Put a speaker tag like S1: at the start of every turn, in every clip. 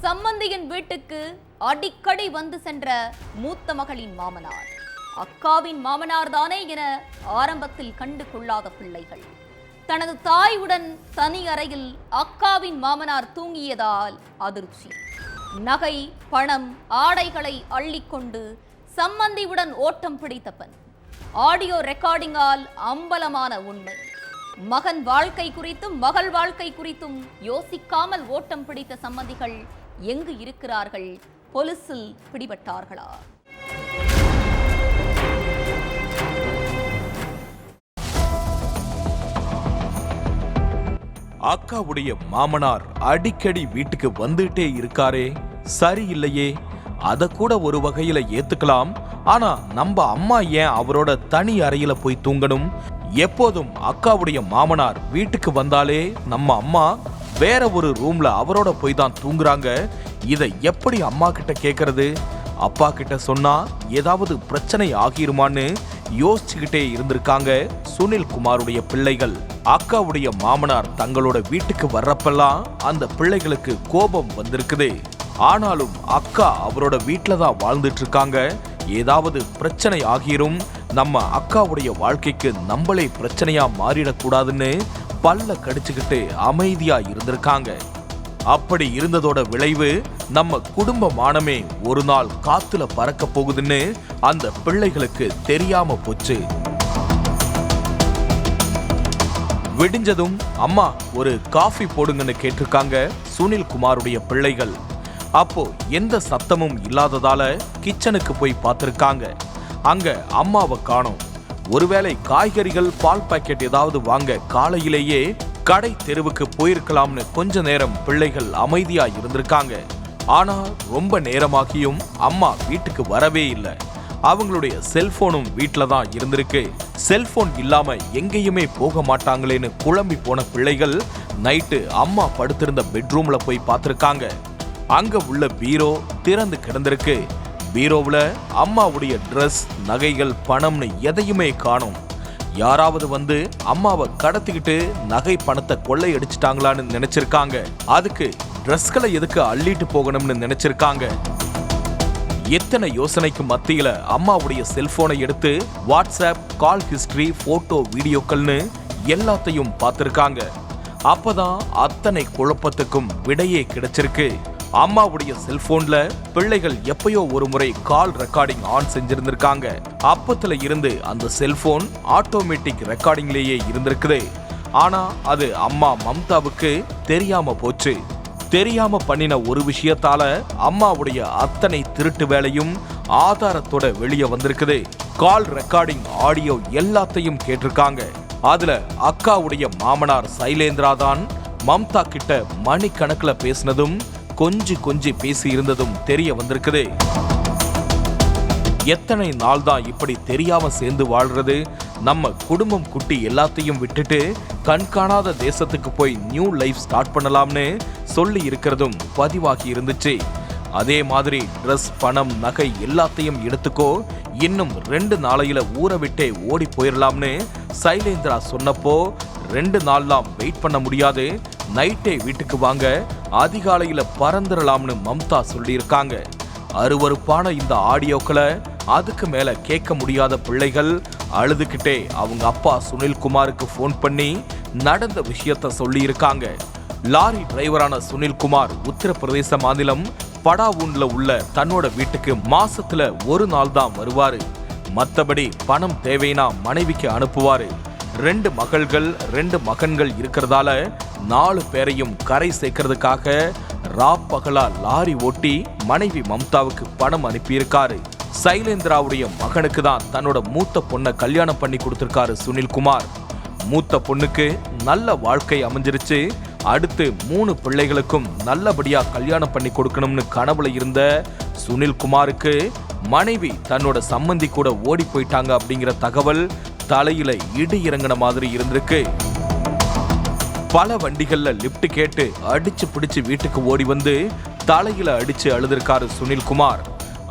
S1: சம்பந்தியின் வீட்டுக்கு அடிக்கடி வந்து சென்ற மூத்த மகளின் மாமனார், அக்காவின் மாமனார் தானே என ஆரம்பத்தில் கண்டு கொள்ளாத பிள்ளைகள். தனது தாயுடன் தனி அறையில் அக்காவின் மாமனார் தூங்கியதால் அதிர்ச்சி. நகை, பணம், ஆடைகளை அள்ளிக்கொண்டு சம்பந்தியுடன் ஓட்டம் பிடித்த பெண். ஆடியோ ரெக்கார்டிங்கால் அம்பலமான உண்மை. மகன் வாழ்க்கை குறித்தும் மகள் வாழ்க்கை குறித்தும் யோசிக்காமல் ஓட்டம் பிடித்த சம்பந்திகள் எங்கு இருக்கிறார்கள்? போலீசில் பிடிபட்டார்களா?
S2: அக்காவுடைய மாமனார் அடிக்கடி வீட்டுக்கு வந்துட்டே இருக்காரே, சரியில்லையே. அத கூட ஒரு வகையில ஏத்துக்கலாம். ஆனா நம்ம அம்மா ஏன் அவரோட தனி அறையில போய் தூங்கணும்? எப்போதும் அக்காவுடைய மாமனார் வீட்டுக்கு வந்தாலே நம்ம அம்மா வேற ஒரு ரூம்ல அவரோட போய் தான் தூங்குறாங்க. இதை எப்படி அம்மா கிட்ட கேக்குறது? அப்பா கிட்ட சொன்னா ஏதாவது பிரச்சனை ஆகிருமான்னு யோசிச்சுக்கிட்டே இருந்திருக்காங்க சுனில் குமாருடைய பிள்ளைகள். அக்காவுடைய மாமனார் தங்களோட வீட்டுக்கு வர்றப்பெல்லாம் அந்த பிள்ளைகளுக்கு கோபம் வந்திருக்குது. ஆனாலும் அக்கா அவரோட வீட்டுல தான் வாழ்ந்துட்டு இருக்காங்க. ஏதாவது பிரச்சனை ஆகிரும், நம்ம அக்காவுடைய வாழ்க்கைக்கு நம்மளே பிரச்சனையா மாறிடக்கூடாதுன்னு பல்ல கடிச்சுக்கிட்டு அமைதியா இருந்திருக்காங்க. அப்படி இருந்ததோட விளைவு நம்ம குடும்ப மானமே ஒரு நாள் காத்துல பறக்க போகுதுன்னு அந்த பிள்ளைகளுக்கு தெரியாம போச்சு. விடிஞ்சதும் அம்மா ஒரு காஃபி போடுங்கன்னு கேட்டிருக்காங்க சுனில் குமாருடைய பிள்ளைகள். அப்போ எந்த சத்தமும் இல்லாததால கிச்சனுக்கு போய் பார்த்திருக்காங்க. அங்க அம்மாவை காணோம். ஒருவேளை காய்கறிகள், பால் பாக்கெட் ஏதாவது வாங்க காலையிலேயே கடை தெருவுக்கு போயிருக்கலாம்னு கொஞ்ச நேரம் பிள்ளைகள் அமைதியா இருந்திருக்காங்க. ஆனா ரொம்ப நேரமாகியும் அம்மா வீட்டுக்கு வரவே இல்லை. அவங்களுடைய செல்போனும் வீட்டுல தான் இருந்திருக்கு. செல்போன் இல்லாம எங்கேயுமே போக மாட்டாங்களேன்னு குழம்பி போன பிள்ளைகள் நைட்டு அம்மா படுத்திருந்த பெட்ரூம்ல போய் பார்த்திருக்காங்க. அங்க உள்ள பீரோ திறந்து கிடந்திருக்கு. பீரோவுல அம்மாவுடைய ட்ரெஸ், நகைகள், பணம்னு எதையுமே காணோம். யாராவது வந்து அம்மாவை கடத்திக்கிட்டு நகை பணத்தை கொள்ளையடிச்சிட்டாங்களான்னு நினைச்சிருக்காங்க. அதுக்கு ட்ரெஸ்களை எதுக்கு அள்ளிட்டு போகணும்னு நினைச்சிருக்காங்க. எத்தனை யோசனைக்கு மத்தியில அம்மாவுடைய செல்போனை எடுத்து வாட்ஸ்அப், கால் ஹிஸ்டரி, போட்டோ, வீடியோக்கள்னு எல்லாத்தையும் பார்த்திருக்காங்க. அப்பதான் அத்தனை குழப்பத்துக்கும் விடையே கிடைச்சிருக்கு. அம்மாவுடைய செல்போன்ல பிள்ளைகள் எப்பயோ ஒரு முறை கால் ரெக்கார்டிங் ஆன் செஞ்சிருந்திருக்காங்க. அப்பத்துல இருந்து அந்த செல்போன் ஆட்டோமேட்டிக் ரெக்கார்டிங்லேயே இருந்திருக்குது. ஆனா அது அம்மா மம்தாவுக்கு தெரியாம போச்சு. தெரியாம பண்ணின ஒரு விஷயத்தால அம்மாவுடைய அத்தனை திருட்டு வேலையும் ஆதாரத்தோட வெளியே வந்திருக்குது. கால் ரெக்கார்டிங், ஆடியோ எல்லாத்தையும் கேட்டிருக்காங்க. அதுல அக்காவுடைய மாமனார் சைலேந்திரா தான் மம்தா கிட்ட மணிக்கணக்குல பேசினதும் கொஞ்சி பேசி இருந்ததும் தெரிய வந்திருக்குது. எத்தனை நாள் தான் இப்படி தெரியாம சேர்ந்து வாழ்றது? நம்ம குடும்பம் குட்டி எல்லாத்தையும் விட்டுட்டு கண்காணாத தேசத்துக்கு போய் நியூ லைஃப் ஸ்டார்ட் பண்ணலாம்னு சொல்லி இருக்கிறதும் பதிவாகி இருந்துச்சு. அதே மாதிரி ட்ரெஸ், பணம், நகை எல்லாத்தையும் எடுத்துக்கோ, இன்னும் 2 நாளையில ஊற விட்டே ஓடி போயிடலாம்னு சைலேந்திரா சொன்னப்போ 2 நாள்லாம் வெயிட் பண்ண முடியாது, நைட்டே வீட்டுக்கு வாங்க, அதிகாலையில பறந்துடலாம்னு மம்தா சொல்லியிருக்காங்க. அருவருப்பான இந்த ஆடியோக்களை அதுக்கு மேல கேட்க முடியாத பிள்ளைகள் அழுதுகிட்டே அவங்க அப்பா சுனில் குமாருக்கு போன் பண்ணி நடந்த விஷயத்த சொல்லி இருக்காங்க. லாரி டிரைவரான சுனில் குமார் உத்தரப்பிரதேச மாநிலம் படாவூன்ல உள்ள தன்னோட வீட்டுக்கு மாசத்துல ஒரு நாள் தான் வருவாரு. மத்தபடி பணம் தேவைனா மனைவிக்கு அனுப்புவாரு. 2 மகள்கள் 2 மகன்கள் இருக்கிறதால 4 பேரையும் கரை சேர்க்கறதுக்காக ராப்பகலா லாரி ஓட்டி மனைவி மம்தாவுக்கு பணம் அனுப்பியிருக்காரு. சைலேந்திராவுடைய மகனுக்கு தான் தன்னோட மூத்த பொண்ணை கல்யாணம் பண்ணி கொடுத்திருக்காரு சுனில் குமார். மூத்த பொண்ணுக்கு நல்ல வாழ்க்கை அமைஞ்சிருச்சு. அடுத்து 3 பிள்ளைகளுக்கும் நல்லபடியா கல்யாணம் பண்ணி கொடுக்கணும்னு கனவுல இருந்த சுனில் குமாருக்கு மனைவி தன்னோட சம்பந்தி கூட ஓடி போயிட்டாங்க அப்படிங்கிற தகவல் தலையில இடி இறங்கின மாதிரி இருந்திருக்கு. பல வண்டிகள்ல லிப்ட் கேட்டு அடிச்சு பிடிச்சு வீட்டுக்கு ஓடி வந்து தலையில அடிச்சு அழுதிருக்காரு சுனில் குமார்.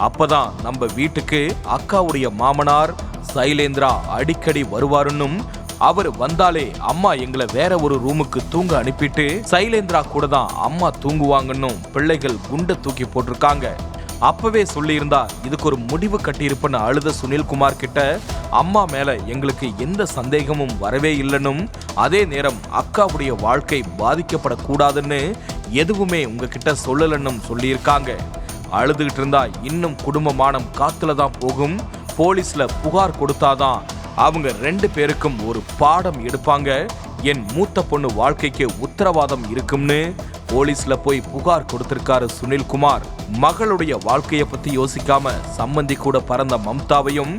S2: அப்பதான் நம்ம வீட்டுக்கு அக்காவுடைய மாமனார் சைலேந்திரா அடிக்கடி வருவாருன்னும் அவர் வந்தாலே அம்மா எங்களை வேற ஒரு ரூமுக்கு தூங்க அனுப்பிட்டு சைலேந்திரா கூட தான் அம்மா தூங்குவாங்கன்னு பிள்ளைகள் குண்டை தூக்கி போட்டிருக்காங்க. அப்பவே சொல்லியிருந்தா இதுக்கு ஒரு முடிவு கட்டியிருப்பேன்னு அழுத சுனில்குமார் கிட்ட அம்மா மேல எங்களுக்கு எந்த சந்தேகமும் வரவே இல்லைன்னும், அதே நேரம் அக்காவுடைய வாழ்க்கை பாதிக்கப்படக்கூடாதுன்னு எதுவுமே உங்ககிட்ட சொல்லலன்னும் சொல்லியிருக்காங்க. அழுதுகிட்டு இருந்தா இன்னும் குடும்பமானம் காத்துல தான் போகும். போலீஸ்ல புகார் கொடுத்தாதான் அவங்க 2 பேருக்கும் ஒரு பாடம் எடுப்பாங்க. என் மூத்த பொண்ணு வாழ்க்கைக்கு உத்தரவாதம் இருக்கும்னு போலீஸ்ல போய் புகார் கொடுத்திருக்காரு சுனில்குமார். மகளுடைய வாழ்க்கைய பத்தி யோசிக்காம சம்மந்தி கூட பறந்த மம்தாவையும்,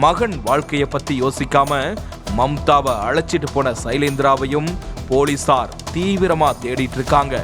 S2: மகன் வாழ்க்கைய பத்தி யோசிக்காம மம்தாவை அழைச்சிட்டு போன சைலேந்திராவையும் போலீசார் தீவிரமா தேடிட்டு இருக்காங்க.